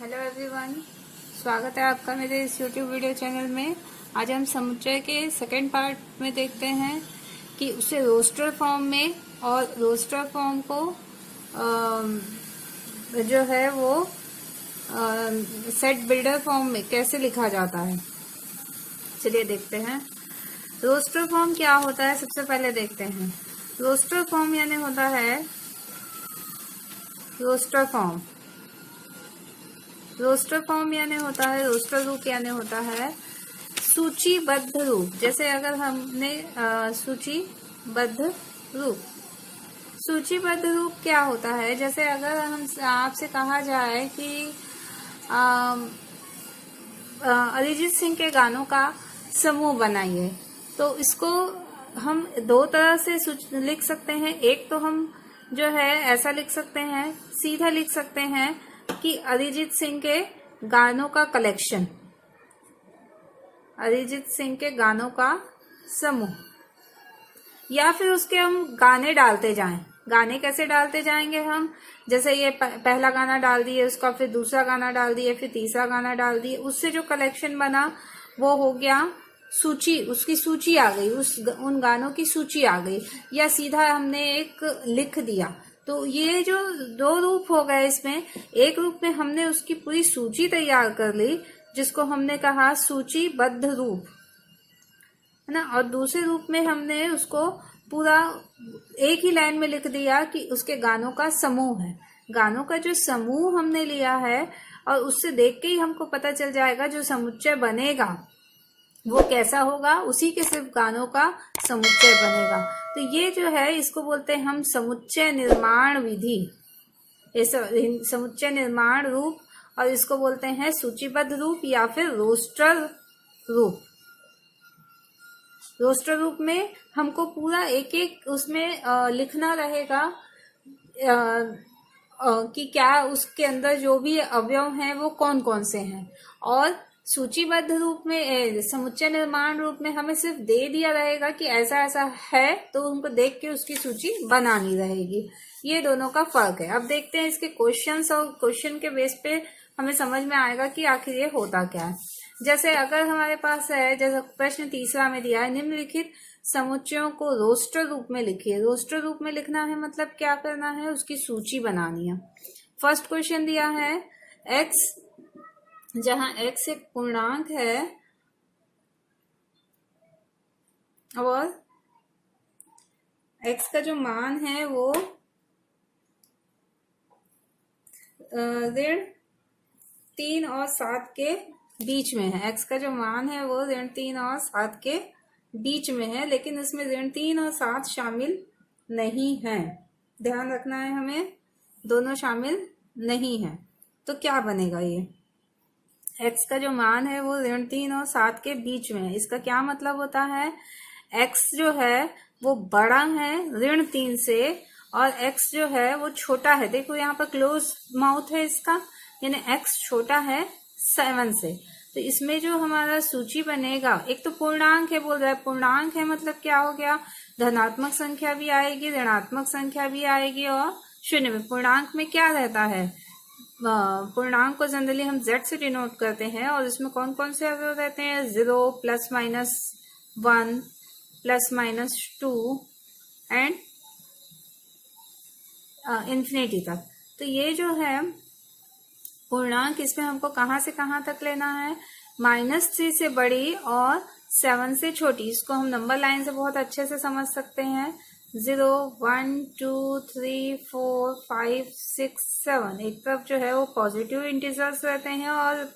Hello everyone, स्वागत है आपका मेरे इस यूट्यूब वीडियो चैनल में। आज हम समुच्चय के सेकंड पार्ट में देखते हैं कि उसे रोस्टर फॉर्म में और रोस्टर फॉर्म को जो है वो सेट बिल्डर फॉर्म में कैसे लिखा जाता है। चलिए देखते हैं रोस्टर फॉर्म क्या होता है। सबसे पहले देखते हैं रोस्टर फॉर्म यानी होता है रोस्टर फॉर्म यानी होता है रोस्टर रूप यानी होता है सूचीबद्ध रूप। जैसे अगर हमने सूचीबद्ध रूप क्या होता है, जैसे अगर हम आपसे कहा जाए कि अरिजीत सिंह के गानों का समूह बनाइए, तो इसको हम दो तरह से लिख सकते हैं। एक तो हम जो है ऐसा लिख सकते हैं, सीधा लिख सकते हैं कि अरिजीत सिंह के गानों का कलेक्शन, अरिजीत सिंह के गानों का समूह, या फिर उसके हम गाने डालते जाएं। गाने कैसे डालते जाएंगे हम, जैसे ये पहला गाना डाल दिए, उसका फिर दूसरा गाना डाल दिए, फिर तीसरा गाना डाल दिए, उससे जो कलेक्शन बना वो हो गया सूची, उसकी सूची आ गई, उन गानों की सूची आ गई। या सीधा हमने एक लिख दिया। तो ये जो दो रूप हो गए, इसमें एक रूप में हमने उसकी पूरी सूची तैयार कर ली जिसको हमने कहा सूचीबद्ध रूप, है ना, और दूसरे रूप में हमने उसको पूरा एक ही लाइन में लिख दिया कि उसके गानों का समूह है। गानों का जो समूह हमने लिया है, और उससे देख के ही हमको पता चल जाएगा जो समुच्चय बनेगा वो कैसा होगा, उसी के सिर्फ गानों का समुच्चय बनेगा। तो ये जो है इसको बोलते हैं हम समुच्चय निर्माण विधि, समुच्चय निर्माण रूप, और इसको बोलते हैं सूचीबद्ध रूप या फिर रोस्टर रूप। रोस्टर रूप में हमको पूरा एक एक उसमें लिखना रहेगा कि क्या उसके अंदर जो भी अवयव हैं वो कौन कौन से हैं। और सूचीबद्ध रूप में, समुच्चय निर्माण रूप में हमें सिर्फ दे दिया रहेगा कि ऐसा ऐसा है, तो उनको देख के उसकी सूची बनानी रहेगी। ये दोनों का फर्क है। अब देखते हैं इसके क्वेश्चंस, और क्वेश्चन के बेस पे हमें समझ में आएगा कि आखिर ये होता क्या है। जैसे अगर हमारे पास है, जैसे प्रश्न तीसरा में दिया है, निम्नलिखित समुच्चयों को रोस्टर रूप में लिखिए। रोस्टर रूप में लिखना है मतलब क्या करना है, उसकी सूची बनानी है। फर्स्ट क्वेश्चन दिया है x, जहां x एक पूर्णांक है और x का जो मान है वो ऋण 3 और 7 के बीच में है। x का जो मान है वो ऋण 3 और 7 के बीच में है, लेकिन इसमें ऋण 3 और 7 शामिल नहीं है। ध्यान रखना है हमें, दोनों शामिल नहीं है। तो क्या बनेगा, ये x का जो मान है वो ऋण 3 और 7 के बीच में है। इसका क्या मतलब होता है, x जो है वो बड़ा है ऋण 3 से, और x जो है वो छोटा है। देखो यहाँ पर क्लोज माउथ है इसका, यानी x छोटा है 7 से। तो इसमें जो हमारा सूची बनेगा, एक तो पूर्णांक है, बोल रहा है पूर्णांक है मतलब क्या हो गया, धनात्मक संख्या भी आएगी, ऋणात्मक संख्या भी आएगी, और शून्य में। पूर्णांक में क्या रहता है, पूर्णांक को जनरली हम z से डिनोट करते हैं, और इसमें कौन कौन से अवयव रहते हैं, 0 plus minus 1 plus minus 2 and infinity तक। तो ये जो है पूर्णांक, इसमें हमको कहाँ से कहाँ तक लेना है, -3 से बड़ी और 7 से छोटी। इसको हम नंबर लाइन से बहुत अच्छे से समझ सकते हैं। 0 1 2 3 4 5 6 7, एक तरफ जो है वो पॉजिटिव इंटीजर्स रहते हैं, और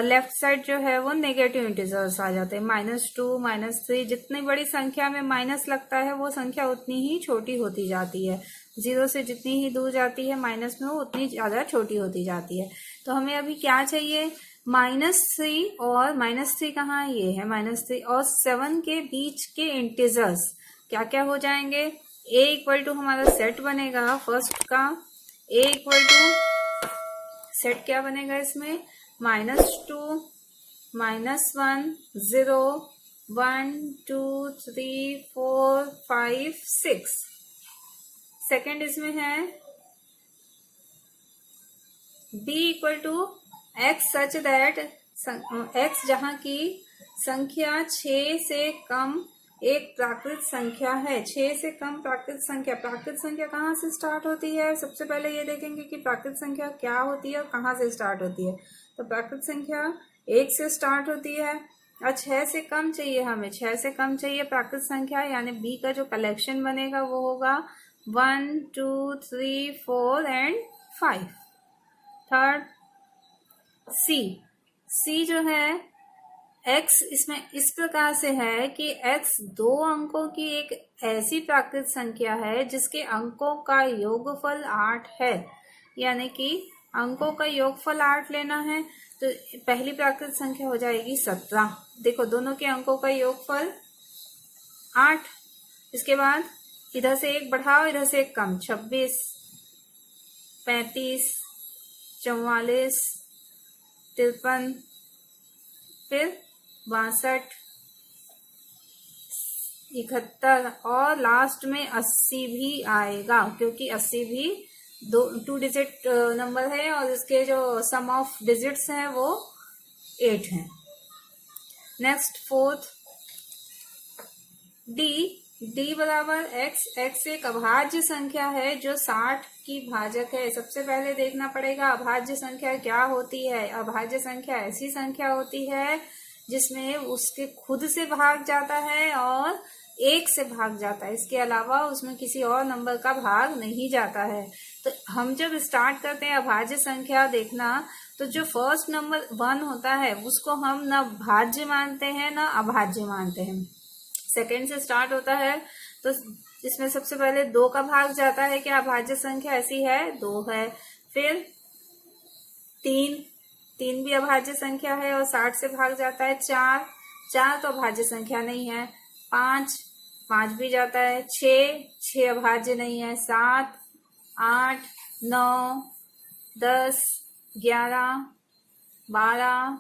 लेफ्ट साइड जो है वो नेगेटिव इंटीजर्स आ जाते हैं। -2 -3, जितनी बड़ी संख्या में माइनस लगता है वो संख्या उतनी ही छोटी होती जाती है। 0 से जितनी ही दूर जाती है माइनस में, वो उतनी ज्यादा छोटी होती जाती है। तो हमें अभी क्या चाहिए, -3 और -3 कहाँ है, ये है -3 और 7 के बीच के इंटीजर्स क्या क्या हो जाएंगे। a इक्वल टू हमारा सेट बनेगा फर्स्ट का, a इक्वल टू सेट क्या बनेगा इसमें, -2 -1 0 1 2 3 4 5 6। सेकेंड इसमें है b equal to x such that x जहाँ की संख्या 6 से कम एक प्राकृत संख्या है। 6 से कम प्राकृत संख्या कहाँ से स्टार्ट होती है? सबसे पहले ये देखेंगे कि प्राकृत संख्या क्या होती है और कहाँ से स्टार्ट होती है। तो प्राकृत संख्या 1 से स्टार्ट होती है और 6 से कम चाहिए हमें, 6 से कम चाहिए प्राकृत संख्या, यानी b का जो कलेक्शन बनेगा वो होगा 1 2 3 4 एंड 5। थर्ड c जो है x इसमें इस प्रकार से है कि x 2 अंकों की एक ऐसी प्राकृत संख्या है जिसके अंकों का योगफल 8 है, यानी कि अंकों का योगफल 8 लेना है। तो पहली प्राकृत संख्या हो जाएगी 17। देखो दोनों के अंकों का योगफल 8। इसके बाद इधर से एक बढ़ाओ, इधर से एक कम, 26 35 44 53 फिर 62 71 और लास्ट में 80 भी आएगा, क्योंकि 80 भी 2 डिजिट नंबर है और इसके जो सम ऑफ डिजिट्स हैं वो 8 हैं। नेक्स्ट फोर्थ डी बराबर x एक अभाज्य संख्या है जो 60 की भाजक है। सबसे पहले देखना पड़ेगा अभाज्य संख्या क्या होती है। अभाज्य संख्या ऐसी संख्या होती है जिसमें उसके खुद से भाग जाता है और 1 से भाग जाता है, इसके अलावा उसमें किसी और नंबर का भाग नहीं जाता है। तो हम जब स्टार्ट करते हैं अभाज्य संख्या देखना, तो जो फर्स्ट नंबर 1 होता है उसको हम न भाज्य मानते हैं न अभाज्य मानते हैं। सेकेंड से स्टार्ट होता है तो इसमें सबसे पहले 2 का भाग जाता है, क्या अभाज्य संख्या ऐसी है? 2 है। फिर 3 भी अभाज्य संख्या है और 60 से भाग जाता है। 4 तो अभाज्य संख्या नहीं है। 5 भी जाता है। 6 अभाज्य नहीं है। 7 8 9 10 11 12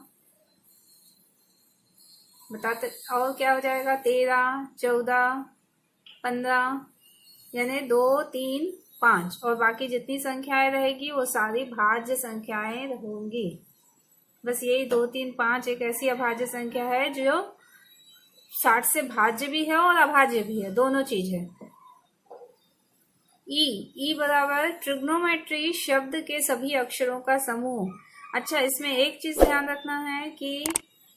बताते और क्या हो जाएगा? 13 14 15, यानी 2 3 5 और बाकी जितनी संख्याएं रहेगी वो सारी भाज्य संख्याएं रहेंगी। बस यही 2 3 5 एक ऐसी अभाज्य संख्या है जो 60 से भाज्य भी है और अभाज्य भी है, दोनों चीज है। ई बराबर ट्रिग्नोमेट्री शब्द के सभी अक्षरों का समूह। अच्छा, इसमें एक चीज ध्यान रखना है कि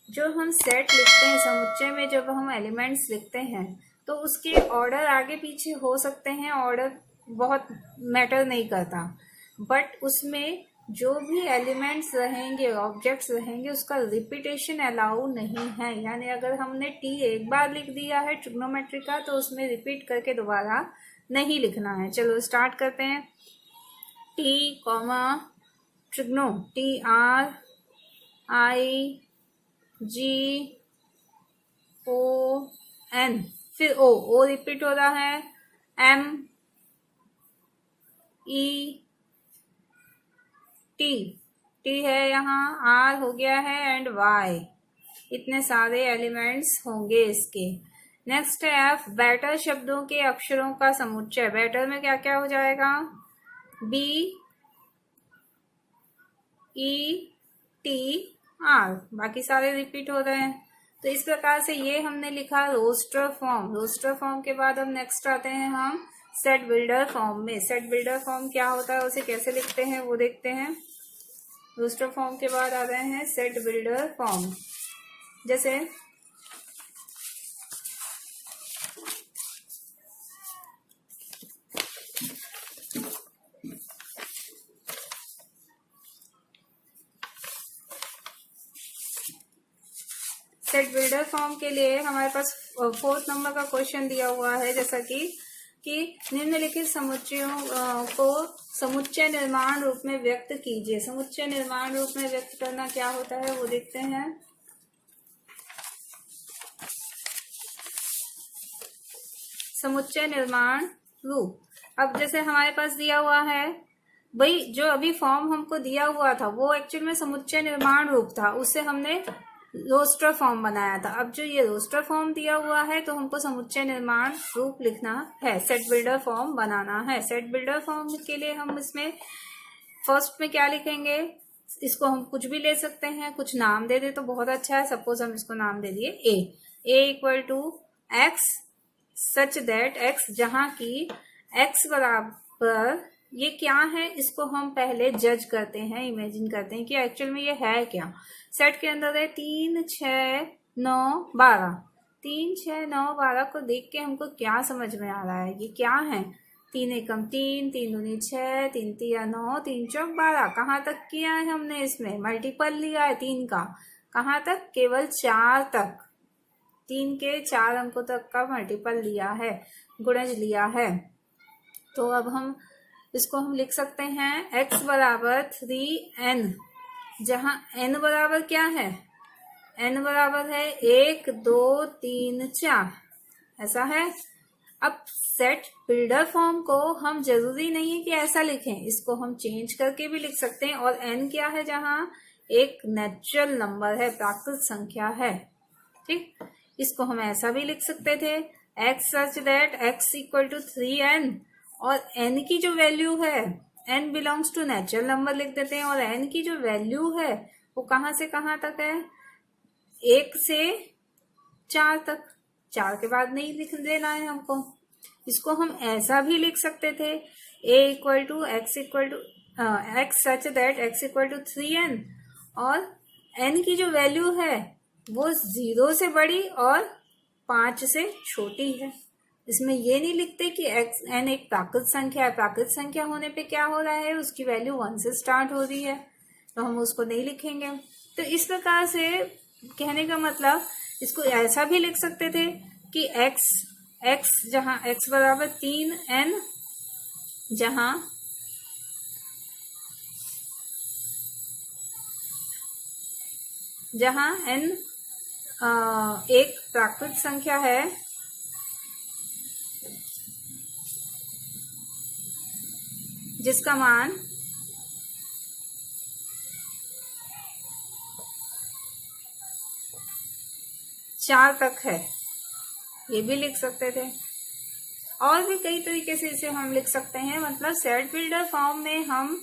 जो हम सेट लिखते हैं, समुच्चय में जब हम एलिमेंट्स लिखते हैं तो उसके ऑर्डर आगे पीछे हो सकते हैं, ऑर्डर बहुत मैटर नहीं करता, बट उसमें जो भी एलिमेंट्स रहेंगे, ऑब्जेक्ट्स रहेंगे, उसका रिपीटेशन अलाउ नहीं है। यानी अगर हमने टी एक बार लिख दिया है ट्रिग्नोमेट्री का तो उसमें रिपीट करके दोबारा नहीं लिखना है। चलो स्टार्ट करते हैं। टी कॉमा ट्रिग्नो, TRIGO फिर ओ रिपीट हो रहा है। टी है यहाँ, R हो गया है एंड Y, इतने सारे एलिमेंट्स होंगे इसके। नेक्स्ट है F, बैटर शब्दों के अक्षरों का समुच्चय। बैटर में क्या क्या हो जाएगा? BETR, बाकी सारे रिपीट हो रहे हैं। तो इस प्रकार से ये हमने लिखा रोस्टर फॉर्म। रोस्टर फॉर्म के बाद अब नेक्स्ट आते हैं हम सेट बिल्डर फॉर्म में। सेट बिल्डर फॉर्म क्या होता है, उसे कैसे लिखते हैं वो देखते हैं। रोस्टर फॉर्म के बाद आ रहे हैं सेट बिल्डर फॉर्म। जैसे सेट बिल्डर फॉर्म के लिए हमारे पास 4th नंबर का क्वेश्चन दिया हुआ है, जैसा कि निम्नलिखित समुच्चयों को समुच्चय निर्माण रूप में व्यक्त कीजिए। समुच्चय निर्माण रूप में व्यक्त करना क्या होता है वो देखते हैं। समुच्चय निर्माण रूप, अब जैसे हमारे पास दिया हुआ है भाई, जो अभी फॉर्म हमको दिया हुआ था वो एक्चुअल में समुच्चय निर्माण रूप था, उससे हमने रोस्टर फॉर्म बनाया था। अब जो ये रोस्टर फॉर्म दिया हुआ है तो हमको समुच्चय निर्माण रूप लिखना है, सेट बिल्डर फॉर्म बनाना है। सेट बिल्डर फॉर्म के लिए हम इसमें फर्स्ट में क्या लिखेंगे, इसको हम कुछ भी ले सकते हैं, कुछ नाम दे दे तो बहुत अच्छा है। सपोज हम इसको नाम दे दिए A equal to x such that X, जहां की एक्स बराबर ये क्या है, इसको हम पहले जज करते हैं, इमेजिन करते हैं कि एक्चुअल में ये है क्या। सेट के अंदर है 3 6 9 12, 3 6 9 12 को देख के हमको क्या समझ में आ रहा है, ये क्या है। 3 एकम 3, 3 दूनी 6, 3 तिया 9, 3 चौक 12। कहाँ तक किया है हमने, इसमें मल्टीपल लिया है 3 का। कहाँ तक, केवल 4 तक, 3 के 4 अंकों तक का मल्टीपल लिया है, गुणज लिया है। तो अब हम इसको हम लिख सकते हैं x बराबर 3n, जहां n बराबर क्या है, n बराबर है 1 2 3 4, ऐसा है। अब सेट बिल्डर फॉर्म को हम जरूरी नहीं है कि ऐसा लिखें, इसको हम चेंज करके भी लिख सकते हैं। और n क्या है, जहां एक नेचुरल नंबर है, प्राकृत संख्या है, ठीक। इसको हम ऐसा भी लिख सकते थे, x such that x equal to 3n, और n की जो वैल्यू है, n belongs to natural number लिख देते हैं, और n की जो वैल्यू है वो कहां से कहां तक है, 1 से 4 तक, 4 के बाद नहीं लिख देना है हमको। इसको हम ऐसा भी लिख सकते थे, a equal to x equal to x such that x equal to 3n, और n की जो वैल्यू है वो 0 से बड़ी और 5 से छोटी है। इसमें ये नहीं लिखते कि n एक प्राकृत संख्या है, प्राकृत संख्या होने पे क्या हो रहा है, उसकी वैल्यू 1 से स्टार्ट हो रही है, तो हम उसको नहीं लिखेंगे। तो इस प्रकार से कहने का मतलब, इसको ऐसा भी लिख सकते थे कि x जहां x बराबर 3n, जहां n एक प्राकृत संख्या है, जिसका मान 4 तक है, ये भी लिख सकते थे। और भी कई तरीके से इसे हम लिख सकते हैं। मतलब सेट बिल्डर फॉर्म में हम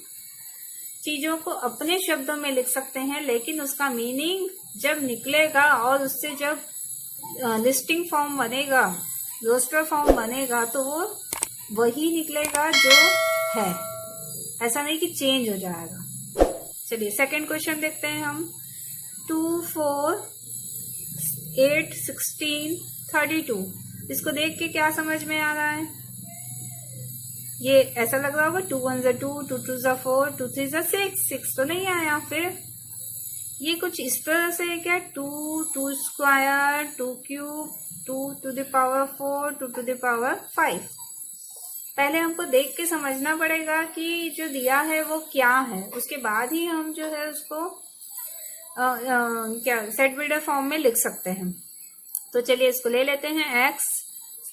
चीजों को अपने शब्दों में लिख सकते हैं, लेकिन उसका मीनिंग जब निकलेगा और उससे जब लिस्टिंग फॉर्म बनेगा, रोस्टर फॉर्म बनेगा, तो वो वही निकलेगा जो है, ऐसा नहीं कि चेंज हो जाएगा। चलिए सेकंड क्वेश्चन देखते हैं हम। 2 4 8 16 32, इसको देख के क्या समझ में आ रहा है, ये ऐसा लग रहा होगा 2 1 जा 2, 2 2 जा 4, 2 3 जा 6, 6 तो नहीं आया। फिर ये कुछ इस तरह से है क्या, 2 2 square 2 cube 2 to the power 4 2 to the power 5। पहले हमको देख के समझना पड़ेगा कि जो दिया है वो क्या है, उसके बाद ही हम जो है उसको क्या सेट बिल्डर फॉर्म में लिख सकते हैं। तो चलिए इसको ले लेते हैं x,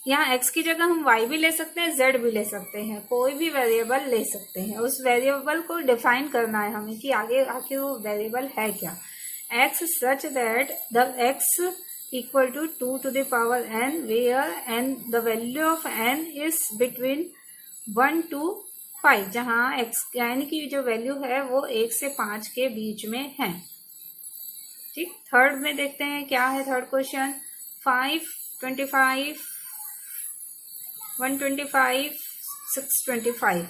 यहाँ x की जगह हम y भी ले सकते हैं, z भी ले सकते हैं, कोई भी वेरिएबल ले सकते हैं। उस वेरिएबल को डिफाइन करना है हमें कि आगे आखिर वो वेरिएबल है क्या। x such that the x equal to 2 to the power n, where n the value of n is between 1 to 5, जहाँ n की जो वैल्यू है वो 1 से 5 के बीच में है, ठीक। थर्ड में देखते हैं क्या है थर्ड क्वेश्चन। 5 25 125 625,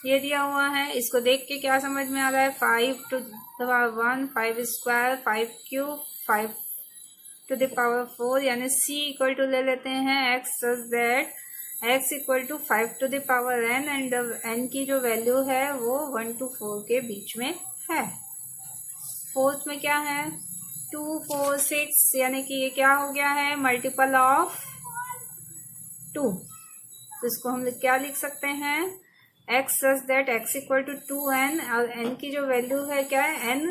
ये दिया हुआ है। इसको देख के क्या समझ में आ रहा है, 5 to the power 1, 5 square 5 cube 5 to the power 4, यानी c इक्वल टू ले लेते हैं x such that x equal to 5 to the power n, and n की जो वैल्यू है वो 1 to 4 के बीच में है। फोर्थ में क्या है, 2 4 6, यानी कि ये क्या हो गया है, मल्टीपल ऑफ 2। तो इसको हम क्या लिख सकते हैं, x such that x equal to 2n, और n की जो वैल्यू है क्या है, n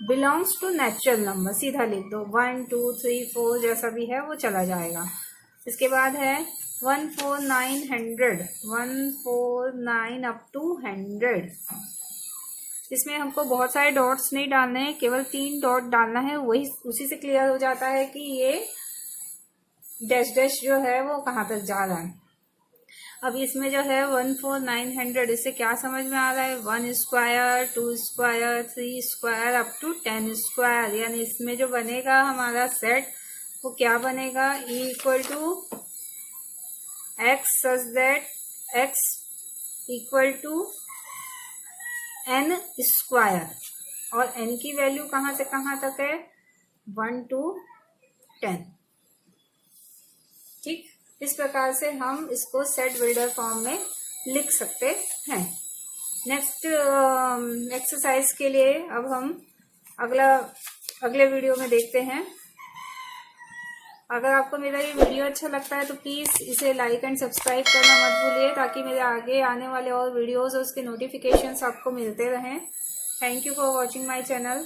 belongs to natural number, सीधा लिख दो, 1 2 3 4 जैसा भी है वो चला जाएगा। इसके बाद है 14900, 149 अप टू 100। इसमें हमको बहुत सारे डॉट्स नहीं डालने हैं, केवल 3 डॉट डालना है, वही उसी से क्लियर हो जाता है कि ये डैश डैश जो है वो कहाँ तक जा रहा है। अब इसमें जो है 14900, इससे क्या समझ में आ रहा है, 1 square, 2 square, 3 square up to 10 square, यानी इसमें जो बनेगा हमारा सेट वो क्या बनेगा, E equal to x such that x equal to n square, और n की वैल्यू कहाँ से कहाँ तक है, 1 to 10। ठीक, इस प्रकार से हम इसको सेट बिल्डर फॉर्म में लिख सकते हैं। नेक्स्ट एक्सरसाइज के लिए अब हम अगले वीडियो में देखते हैं। अगर आपको मेरा ये वीडियो अच्छा लगता है तो प्लीज इसे लाइक एंड सब्सक्राइब करना मत भूलिए, ताकि मेरे आगे आने वाले और वीडियोस और उसके नोटिफिकेशंस आपको मिलते रहें। Thank you for watching my channel.